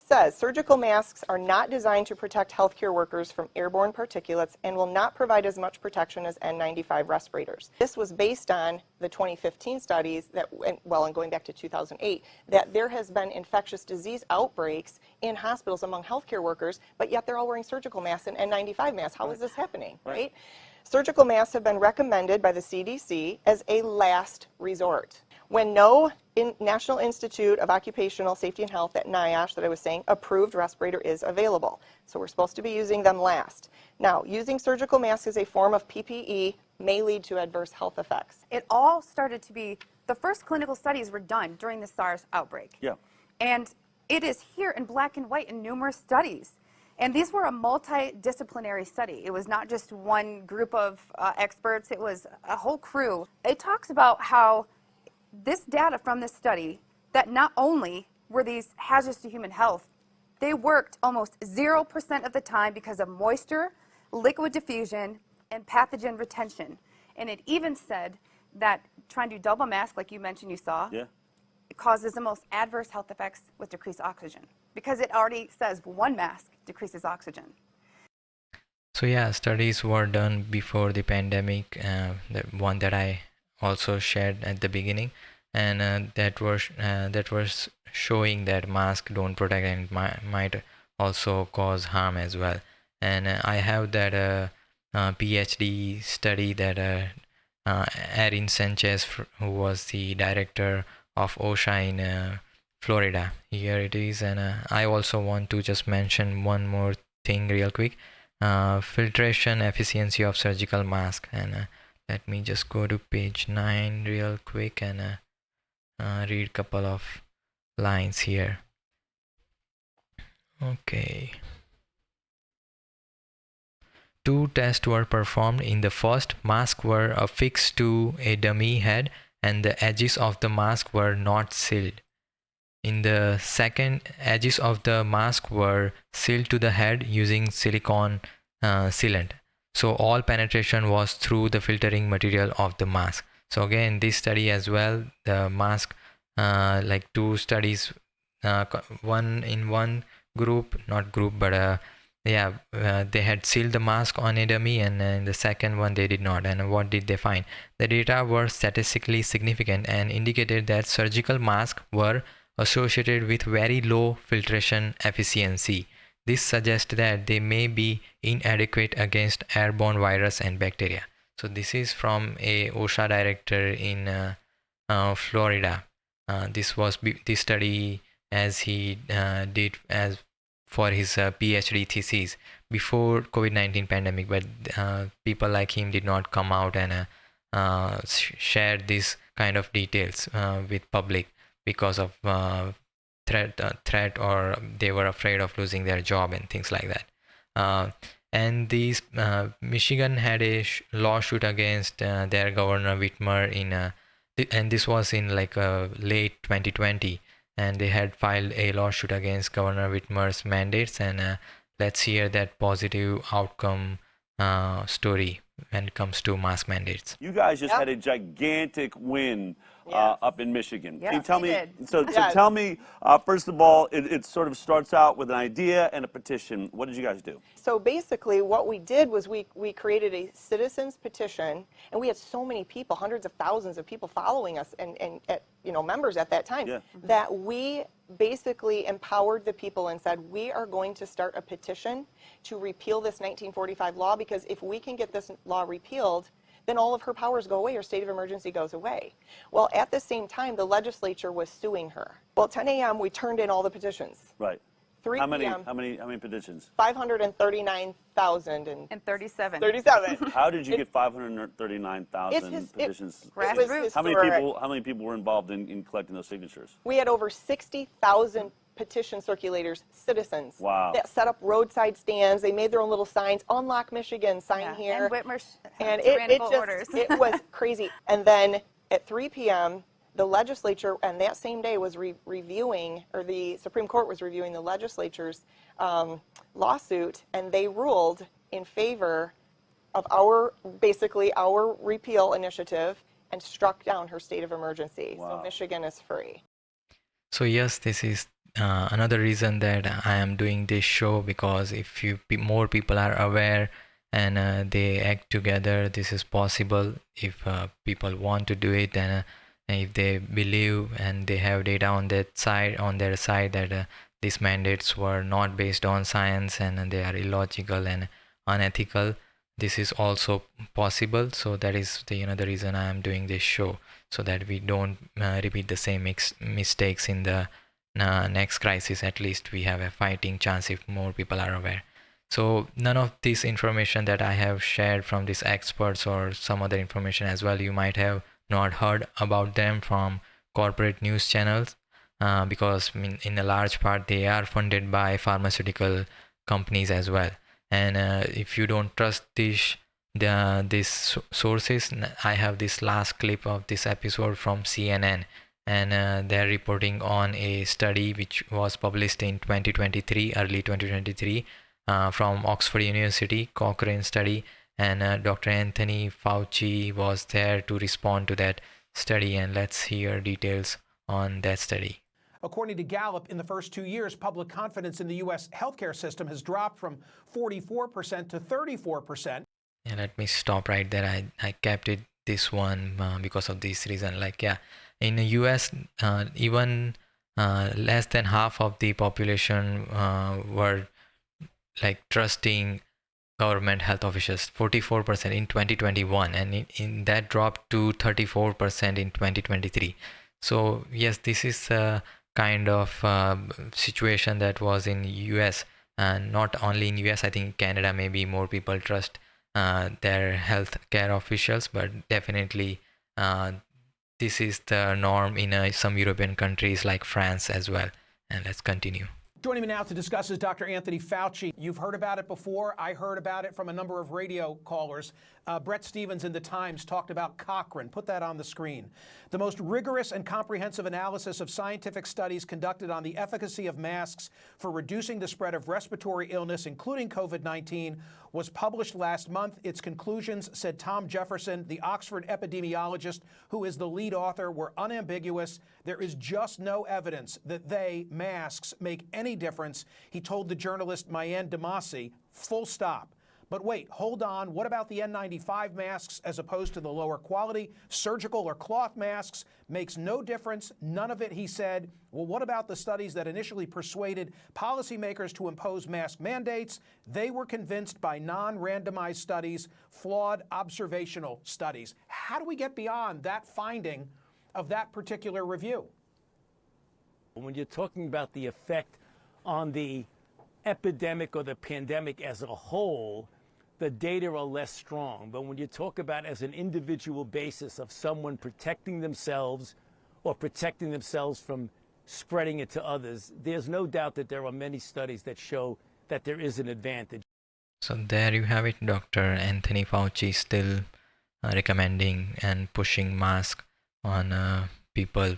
Says surgical masks are not designed to protect healthcare workers from airborne particulates and will not provide as much protection as N95 respirators. This was based on the 2015 studies that, well, and going back to 2008, that there has been infectious disease outbreaks in hospitals among healthcare workers, but yet they're all wearing surgical masks and N95 masks. How is this happening, right? Surgical masks have been recommended by the CDC as a last resort. When no National Institute of Occupational Safety and Health, that NIOSH that I was saying, approved respirator is available. So we're supposed to be using them last. Now, using surgical masks as a form of PPE may lead to adverse health effects. It all started to be, the first clinical studies were done during the SARS outbreak. Yeah. And it is here in black and white in numerous studies. And these were a multidisciplinary study. It was not just one group of experts, it was a whole crew. It talks about how this data from this study, that not only were these hazards to human health, they worked almost 0% of the time because of moisture, liquid diffusion, and pathogen retention. And it even said that trying to do double mask, like you mentioned you saw, it causes the most adverse health effects with decreased oxygen. Because it already says one mask decreases oxygen. So yeah, studies were done before the pandemic, the one that I also shared at the beginning, and that was showing that masks don't protect and might also cause harm as well. And I have that PhD study that Erin Sanchez, who was the director of OSHA in Florida. Here it is, and I also want to just mention one more thing real quick. Filtration efficiency of surgical mask, and let me just go to page 9 real quick and read couple of lines here. Okay. 2 tests were performed. In the first, masks were affixed to a dummy head and the edges of the mask were not sealed. In the second, edges of the mask were sealed to the head using silicone sealant. So all penetration was through the filtering material of the mask. So again, this study as well, the mask, like 2 studies, one in one group, not group, but they had sealed the mask on a dummy, and in the second one they did not. And what did they find? The data were statistically significant and indicated that surgical masks were associated with very low filtration efficiency. This suggests that they may be inadequate against airborne virus and bacteria. So this is from a OSHA director in Florida. This study as he did as for his PhD thesis before COVID-19 pandemic, but people like him did not come out and share this kind of details with public because of threat, or they were afraid of losing their job and things like that. And these Michigan had a lawsuit against their governor Whitmer and this was in like late 2020, and they had filed a lawsuit against Governor Whitmer's mandates. And let's hear that positive outcome story when it comes to mask mandates. You guys just had a gigantic win up in Michigan. Yes, Can you tell we me? did. So tell me, first of all, it sort of starts out with an idea and a petition. What did you guys do? So basically what we did was we created a citizens petition, and we had so many people, hundreds of thousands of people following us and members at that time, that we basically empowered the people and said, we are going to start a petition to repeal this 1945 law, because if we can get this law repealed, then all of her powers go away, her state of emergency goes away. Well, at the same time, the legislature was suing her. Well, at 10 a.m., we turned in all the petitions. Right. 3 How many p.m. petitions? 539,000 and 37. 37. How did you get 539,000 petitions? Grassroots. How many people were involved in collecting those signatures? We had over 60,000 petition circulators, citizens, Wow. that set up roadside stands. They made their own little signs. Unlock Michigan, sign here. And Whitmer's And tyrannical orders. it was crazy. And then at 3 p.m., the legislature, and that same day was reviewing, or the Supreme Court was reviewing the legislature's lawsuit, and they ruled in favor of our repeal initiative and struck down her state of emergency. Wow. So Michigan is free. So yes, this is another reason that I am doing this show, because if more people are aware and they act together, this is possible. If people want to do it, and if they believe and they have data on their side that these mandates were not based on science and they are illogical and unethical, this is also possible. So that is the reason I am doing this show, so that we don't repeat the same mistakes in the next crisis. At least we have a fighting chance if more people are aware. So none of this information that I have shared from these experts or some other information as well, you might have not heard about them from corporate news channels, because in a large part they are funded by pharmaceutical companies as well. And if you don't trust these sources, I have this last clip of this episode from CNN, and they're reporting on a study which was published in 2023, early 2023, from Oxford University, Cochrane study, and Dr. Anthony Fauci was there to respond to that study, and let's hear details on that study. According to Gallup, in the first 2 years, public confidence in the U.S. healthcare system has dropped from 44% to 34%. And let me stop right there. I kept it this one because of this reason. Like, yeah, in the US, even less than half of the population were like trusting government health officials, 44% in 2021, and in that dropped to 34% in 2023. So yes, this is a kind of situation that was in US, and not only in US. I think Canada, maybe more people trust their health care officials, but definitely this is the norm in some European countries like France as well. And let's continue. Joining me now to discuss is Dr. Anthony Fauci. You've heard about it before. I heard about it from a number of radio callers. Brett Stevens in the Times talked about Cochrane. Put that on the screen. The most rigorous and comprehensive analysis of scientific studies conducted on the efficacy of masks for reducing the spread of respiratory illness, including COVID-19, was published last month. Its conclusions, said Tom Jefferson, the Oxford epidemiologist who is the lead author, were unambiguous. There is just no evidence that masks, make any difference, he told the journalist Mayan Damasi, full stop. But wait, hold on. What about the N95 masks as opposed to the lower quality surgical or cloth masks? Makes no difference. None of it, he said. Well, what about the studies that initially persuaded policymakers to impose mask mandates? They were convinced by non-randomized studies, flawed observational studies. How do we get beyond that finding of that particular review? When you're talking about the effect on the epidemic or the pandemic as a whole, the data are less strong. But when you talk about as an individual basis of someone protecting themselves or protecting themselves from spreading it to others, there's no doubt that there are many studies that show that there is an advantage. So there you have it. Dr. Anthony Fauci still recommending and pushing mask on people.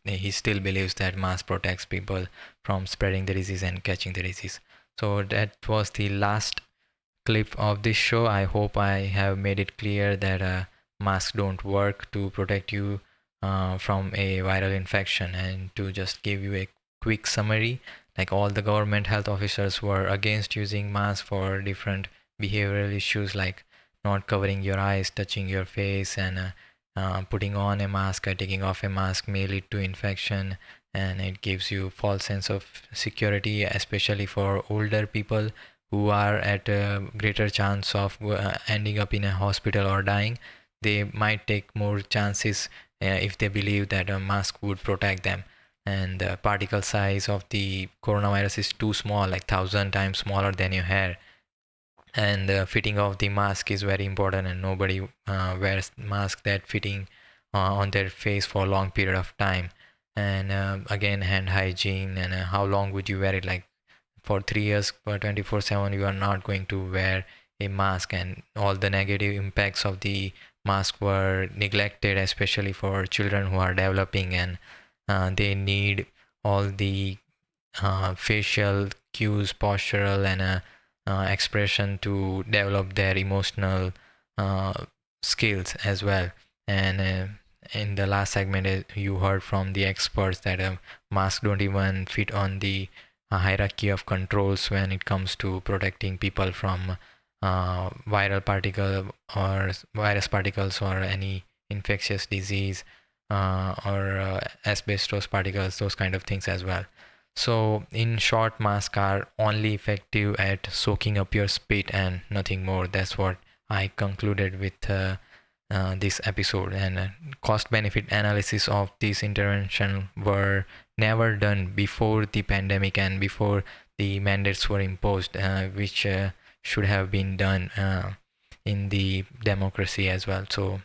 He still believes that mask protects people from spreading the disease and catching the disease. So that was the last clip of this show. I hope I have made it clear that masks don't work to protect you from a viral infection. And to just give you a quick summary, like all the government health officers were against using masks for different behavioral issues like not covering your eyes, touching your face, and putting on a mask or taking off a mask may lead to infection, and it gives you false sense of security, especially for older people who are at a greater chance of ending up in a hospital or dying. They might take more chances if they believe that a mask would protect them. And the particle size of the coronavirus is too small, like 1,000 times smaller than your hair. And the fitting of the mask is very important, and nobody wears mask that fitting on their face for a long period of time. And again, hand hygiene, and how long would you wear it? Like for 3 years, for 24/7, you are not going to wear a mask, and all the negative impacts of the mask were neglected, especially for children who are developing, and they need all the facial cues, postural, and expression to develop their emotional skills as well. And in the last segment, you heard from the experts that masks don't even fit on the hierarchy of controls when it comes to protecting people from viral particle or virus particles or any infectious disease or asbestos particles, those kind of things as well. So in short, masks are only effective at soaking up your spit and nothing more. That's what I concluded with this episode. And cost benefit analysis of this intervention were never done before the pandemic and before the mandates were imposed, which should have been done in the democracy as well. So,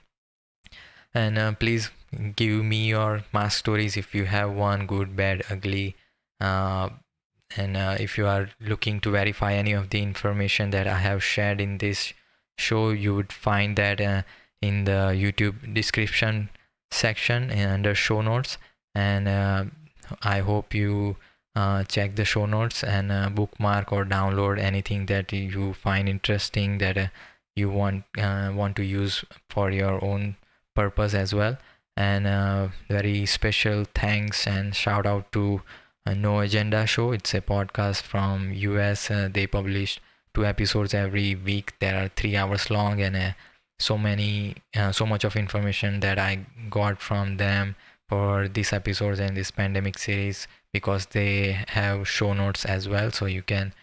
and please give me your mask stories if you have one, good, bad, ugly. And if you are looking to verify any of the information that I have shared in this show, you would find that in the YouTube description section under show notes. And I hope you check the show notes and bookmark or download anything that you find interesting that you want to use for your own purpose as well. And very special thanks and shout out to No Agenda Show. It's a podcast from US. They publish 2 episodes every week. They are 3 hours long, and so much of information that I got from them for these episodes and this pandemic series, because they have show notes as well, so you can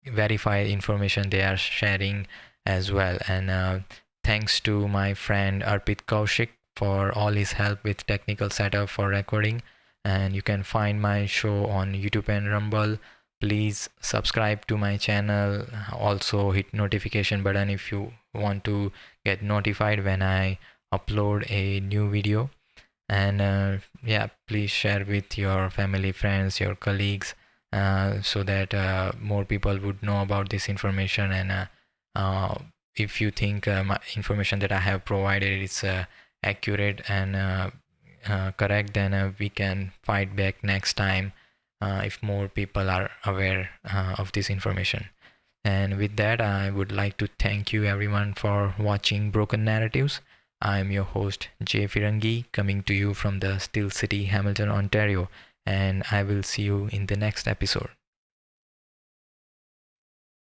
verify information they are sharing as well. And thanks to my friend Arpit Kaushik for all his help with technical setup for recording. And you can find my show on YouTube and Rumble. Please subscribe to my channel. Also hit notification button if you want to get notified when I upload a new video. And yeah, please share with your family, friends, your colleagues, so that more people would know about this information. And if you think my information that I have provided is accurate and correct, then we can fight back next time if more people are aware of this information. And with that, I would like to thank you everyone for watching Broken Narratives. I am your host Jay Firangi, coming to you from the Still City, Hamilton, Ontario, and I will see you in the next episode.